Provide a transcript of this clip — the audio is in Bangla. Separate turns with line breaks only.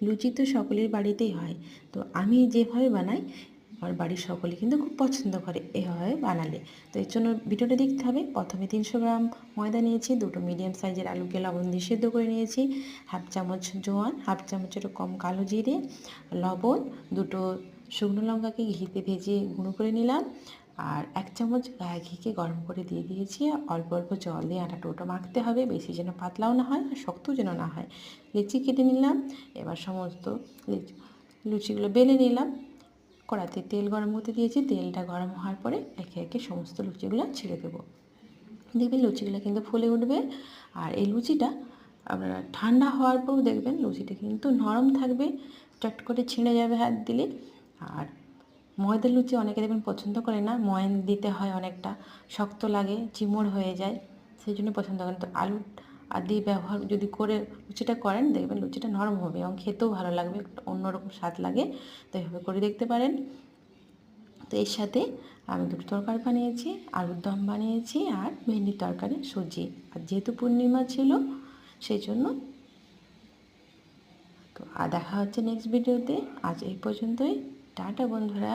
লুচি তো সকলের বাড়িতেই হয়, তো আমি যেভাবে বানাই আমার বাড়ির সকলে কিন্তু খুব পছন্দ করে এভাবে বানালে। তো এর জন্য ভিডিওটা দেখতে হবে। প্রথমে 300 গ্রাম ময়দা নিয়েছি, দুটো মিডিয়াম সাইজের আলুকে লবণ দিয়ে সেদ্ধ করে নিয়েছি, হাফ চামচ জোয়ান, হাফ চামচেরও কম কালো জিরে, লবণ, দুটো শুকনো লঙ্কাকে ঘিতে ভেজে গুঁড়ো করে নিলাম, আর 1 চামচ গায়ে ঘিকে গরম করে দিয়ে দিয়েছি। অল্প অল্প জল দিয়ে আটাটা ওটা মাখতে হবে, বেশি যেন পাতলাও না হয় আর শক্তও যেন না হয়। লেচি কেটে নিলাম। এবার সমস্ত লুচিগুলো বেলে নিলাম। কড়াতে তেল গরম করতে দিয়েছি, তেলটা গরম হওয়ার পরে একে একে সমস্ত লুচিগুলো ছেড়ে দেবো। দেখবেন লুচিগুলো কিন্তু ফুলে উঠবে। আর এই লুচিটা আপনারা ঠান্ডা হওয়ার পরও দেখবেন লুচিটা কিন্তু নরম থাকবে, চট করে ছিঁড়ে যাবে হাত দিলে। আর ময়দার লুচি অনেকে দেখবেন পছন্দ করে না, ময়ান দিতে হয়, অনেকটা শক্ত লাগে, চিমড় হয়ে যায়, সেই জন্য পছন্দ করেন। তো আলু আদি ব্যবহার যদি করে লুচিটা করেন দেখবেন লুচিটা নরম হবে এবং খেতেও ভালো লাগবে, অন্যরকম স্বাদ লাগে। তো এভাবে করে দেখতে পারেন। তো এর সাথে আমি দুটো তরকারি বানিয়েছি, আলুর দম বানিয়েছি আর ভেন্ডির তরকারি, সুজি। আর যেহেতু পূর্ণিমা ছিল সেই জন্য। তো আর দেখা হচ্ছে নেক্সট ভিডিওতে। আজ এই পর্যন্তই। টাটা বন্ধুরা।